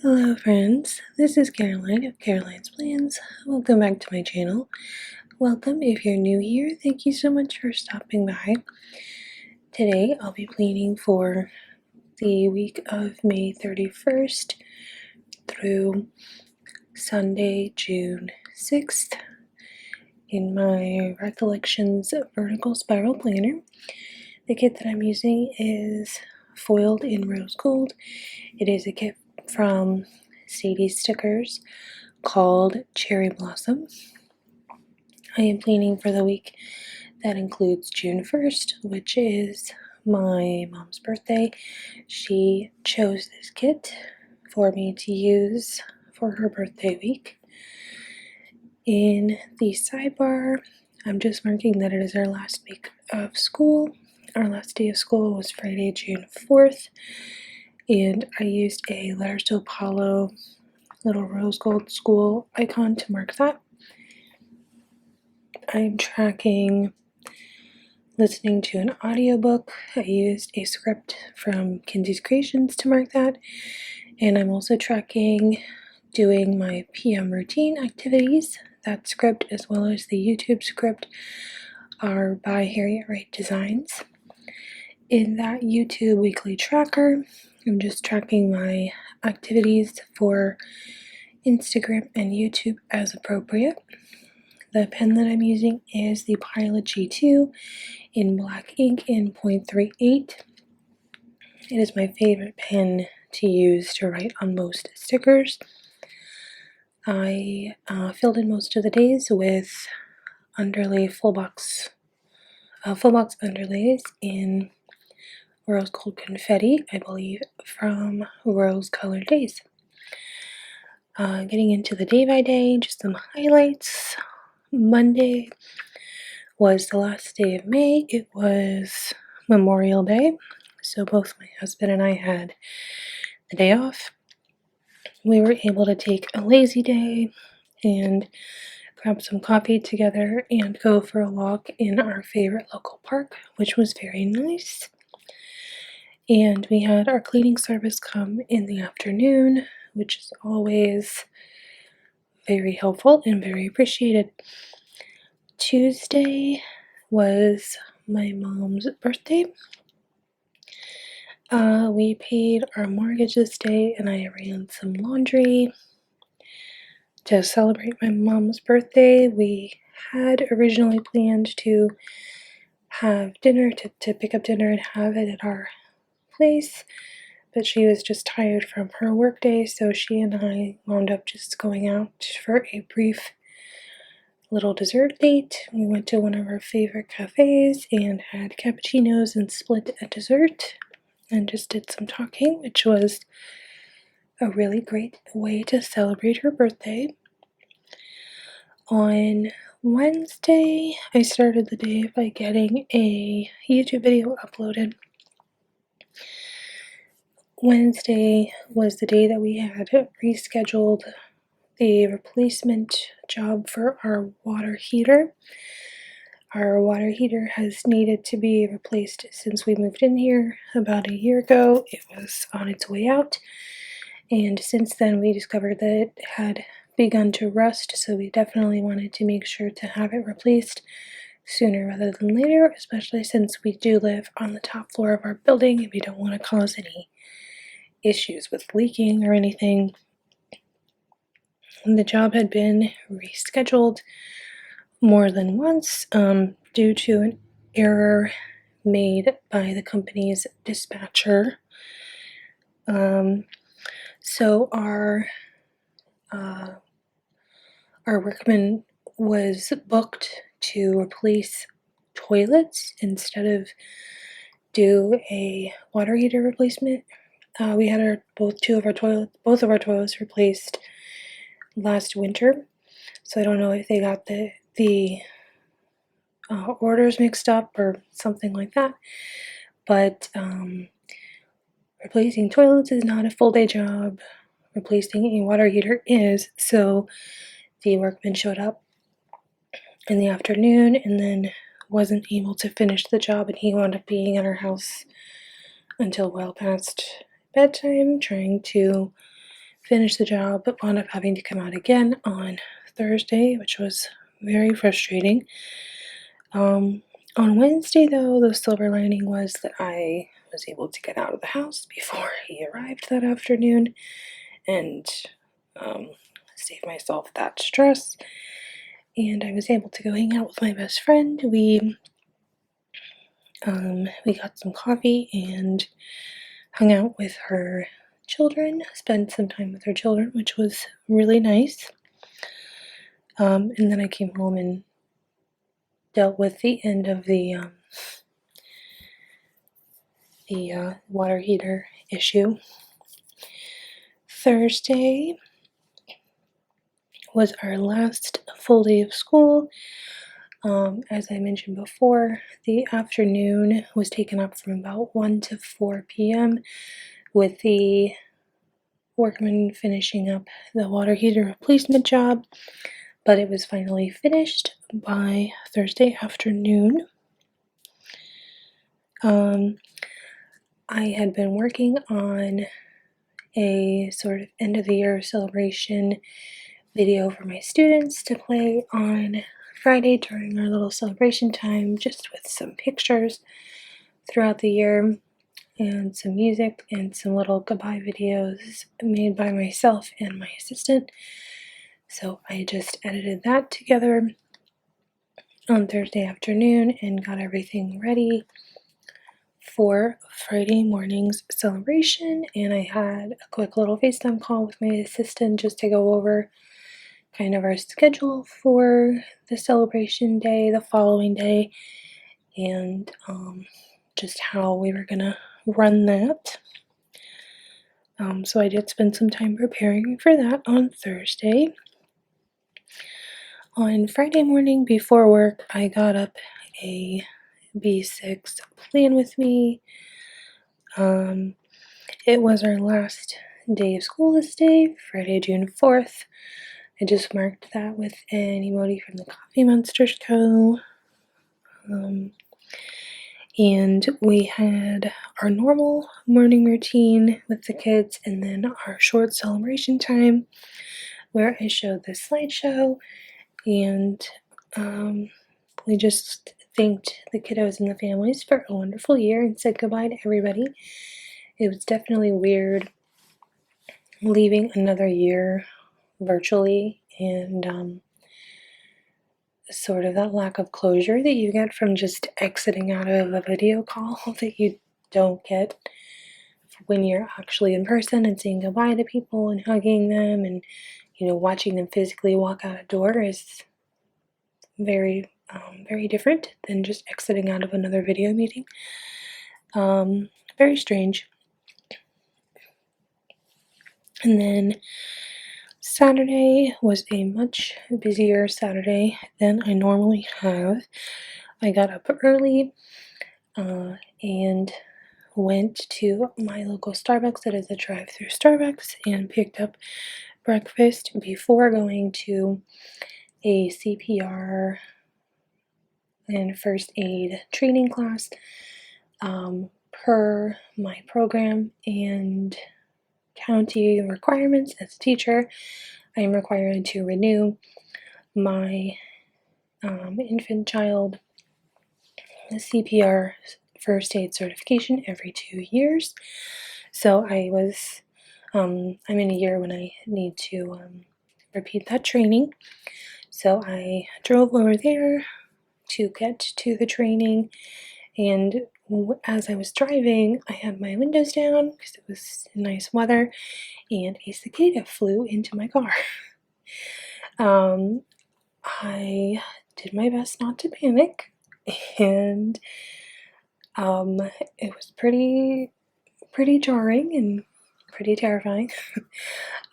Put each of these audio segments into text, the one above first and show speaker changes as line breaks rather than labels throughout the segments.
Hello friends, this is Caroline of Caroline's Plans. Welcome back to my channel. Welcome if you're new here. Thank you so much for stopping by. Today I'll be planning for the week of May 31st through Sunday, June 6th in my Recollections Vertical Spiral Planner. The kit that I'm using is foiled in rose gold. It is a kit from Sadie Stickers called Cherry Blossom. I am planning for the week that includes June 1st, which is my mom's birthday. She chose this kit for me to use for her birthday week. In the sidebar, I'm just marking that it is our last week of school. Our last day of school was Friday, June 4th, and I used a Letters to Apollo little rose gold school icon to mark that. I'm tracking listening to an audiobook. I used a script from Kinsey's Creations to mark that, and I'm also tracking doing my PM routine activities. That script, as well as the YouTube script, are by Harriet Wright Designs. In that YouTube weekly tracker, I'm just tracking my activities for Instagram and YouTube as appropriate. The pen that I'm using is the Pilot G2 in black ink in 0.38. It is my favorite pen to use to write on most stickers. I filled in most of the days with underlay full box underlays in rose gold confetti, I believe, from Rose Colored Days. Getting into the day by day, just some highlights. Monday was the last day of May. It was Memorial Day, so both my husband and I had the day off. We were able to take a lazy day and grab some coffee together and go for a walk in our favorite local park, which was very nice. And we had our cleaning service come in the afternoon, which is always very helpful and very appreciated. Tuesday was my mom's birthday. We paid our mortgage this day, and I ran some laundry to celebrate my mom's birthday. We had originally planned to have dinner, to pick up dinner and have it at our place, but she was just tired from her work day, so she and I wound up just going out for a brief little dessert date. We went to one of our favorite cafes and had cappuccinos and split a dessert and just did some talking, which was a really great way to celebrate her birthday. On Wednesday, I started the day by getting a YouTube video uploaded. Wednesday was the day that we had rescheduled the replacement job for our water heater. Our water heater has needed to be replaced since we moved in here about a year ago. It was on its way out, and since then we discovered that it had begun to rust, so we definitely wanted to make sure to have it replaced sooner rather than later, especially since we do live on the top floor of our building and we don't want to cause any issues with leaking or anything. And the job had been rescheduled more than once due to an error made by the company's dispatcher. So our workman was booked to replace toilets instead of do a water heater replacement. We had both of our toilets replaced last winter, so I don't know if they got the orders mixed up or something like that, but replacing toilets is not a full day job. Replacing a water heater is, so the workman showed up in the afternoon and then wasn't able to finish the job, and he wound up being at our house until well past bedtime, trying to finish the job, but wound up having to come out again on Thursday, which was very frustrating. On Wednesday, though, the silver lining was that I was able to get out of the house before he arrived that afternoon and save myself that stress. And I was able to go hang out with my best friend. We got some coffee and hung out with her children, spent some time with her children, which was really nice. And then I came home and dealt with the end of the water heater issue. Thursday was our last full day of school. As I mentioned before, the afternoon was taken up from about 1 to 4 p.m. with the workman finishing up the water heater replacement job, but it was finally finished by Thursday afternoon. I had been working on a sort of end of the year celebration video for my students to play on Friday during our little celebration time, just with some pictures throughout the year and some music and some little goodbye videos made by myself and my assistant. So I just edited that together on Thursday afternoon and got everything ready for Friday morning's celebration. And I had a quick little FaceTime call with my assistant just to go over kind of our schedule for the celebration day, the following day, and just how we were gonna run that. So I did spend some time preparing for that on Thursday. On Friday morning before work, I got up a B6 plan with me. It was our last day of school this day, Friday, June 4th. I just marked that with an emoji from the Coffee Monsters Co. And we had our normal morning routine with the kids and then our short celebration time where I showed the slideshow and we just thanked the kiddos and the families for a wonderful year and said goodbye to everybody. It was definitely weird leaving another year virtually and sort of that lack of closure that you get from just exiting out of a video call that you don't get when you're actually in person and saying goodbye to people and hugging them and, you know, watching them physically walk out a door is very, very different than just exiting out of another video meeting. Very strange. And then Saturday was a much busier Saturday than I normally have. I got up early and went to my local Starbucks that is a drive-through Starbucks and picked up breakfast before going to a CPR and first aid training class. Per my program and county requirements as a teacher, I am required to renew my infant child CPR first aid certification every 2 years. So I'm in a year when I need to repeat that training. So I drove over there to get to the training, and as I was driving, I had my windows down because it was nice weather, and a cicada flew into my car. I did my best not to panic, and it was pretty jarring and pretty terrifying.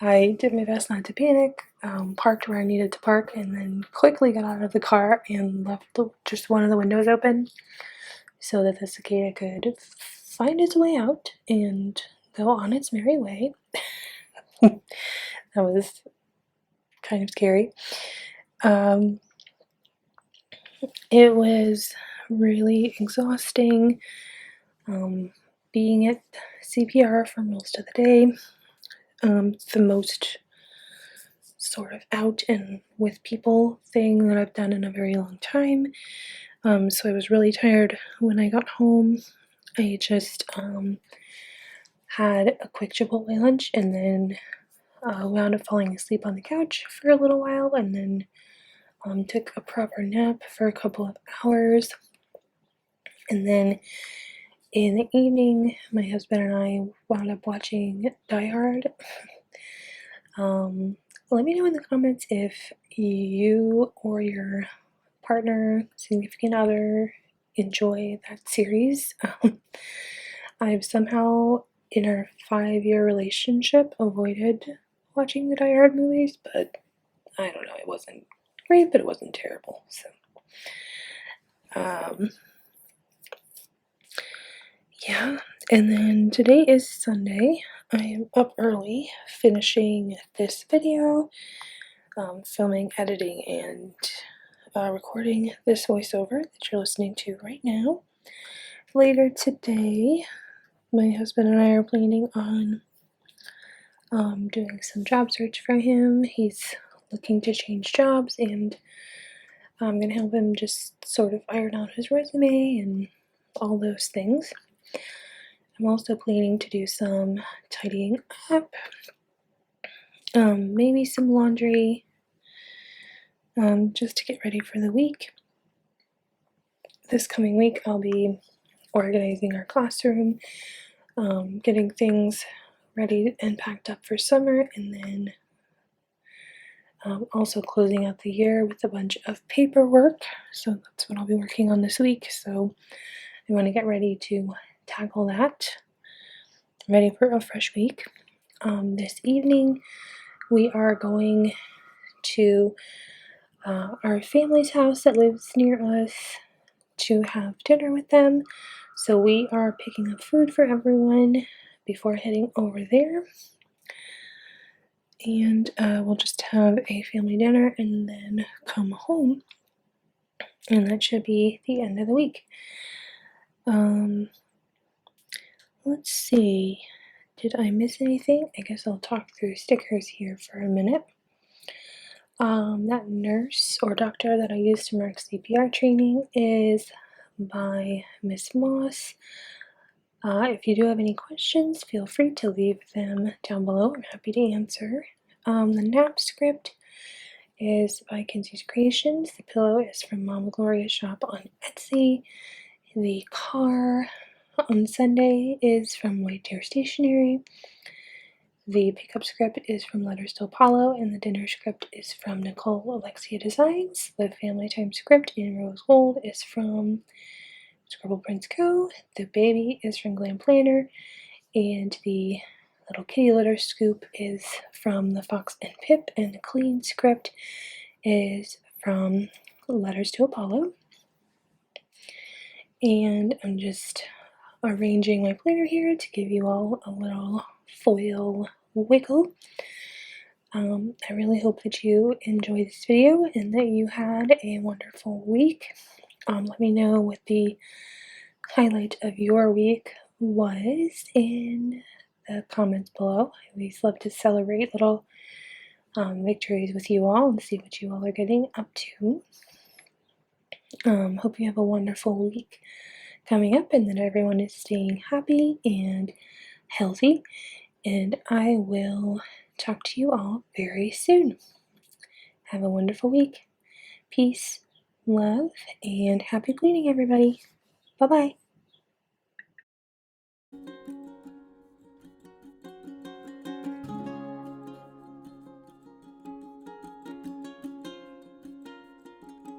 I did my best not to panic, parked where I needed to park, and then quickly got out of the car and left just one of the windows open so that the cicada could find its way out and go on its merry way. That was kind of scary. It was really exhausting being at CPR for most of the day. the most sort of out and with people thing that I've done in a very long time. So I was really tired when I got home. I just had a quick Chipotle lunch and then wound up falling asleep on the couch for a little while, and then took a proper nap for a couple of hours. And then in the evening, my husband and I wound up watching Die Hard. Let me know in the comments if you or your partner, significant other, enjoy that series. I've somehow, in our 5-year relationship, avoided watching the Die Hard movies, but I don't know, it wasn't great, but it wasn't terrible, so. Yeah, and then today is Sunday. I am up early finishing this video, filming, editing, and recording this voiceover that you're listening to right now. Later today, my husband and I are planning on doing some job search for him. He's looking to change jobs, and I'm going to help him just sort of iron out his resume and all those things. I'm also planning to do some tidying up, maybe some laundry, just to get ready for the week. This coming week I'll be organizing our classroom, getting things ready and packed up for summer, and then also closing out the year with a bunch of paperwork. So that's what I'll be working on this week. So I want to get ready to tackle that. I'm ready for a fresh week. This evening we are going to our family's house that lives near us to have dinner with them. So we are picking up food for everyone before heading over there. And we'll just have a family dinner and then come home. And that should be the end of the week. Let's see. Did I miss anything? I guess I'll talk through stickers here for a minute. That nurse or doctor that I used to mark CPR training is by Miss Moss. If you do have any questions, feel free to leave them down below. I'm happy to answer. The nap script is by Kinsey's Creations. The pillow is from Mama Gloria's shop on Etsy. The car on Sunday is from White Deer Stationery. The pickup script is from Letters to Apollo, and the dinner script is from Nicole Alexia Designs. The family time script in rose gold is from Scribble Prints Co. The baby is from Glam Planner, and the little kitty litter scoop is from the Fox and Pip, and the clean script is from Letters to Apollo. And I'm just arranging my planner here to give you all a little foil wiggle. I really hope that you enjoyed this video and that you had a wonderful week. Let me know what the highlight of your week was in the comments below. I always love to celebrate little victories with you all and see what you all are getting up to. Hope you have a wonderful week coming up and that everyone is staying happy and healthy. And I will talk to you all very soon. Have a wonderful week. Peace, love, and happy cleaning, everybody. Bye-bye.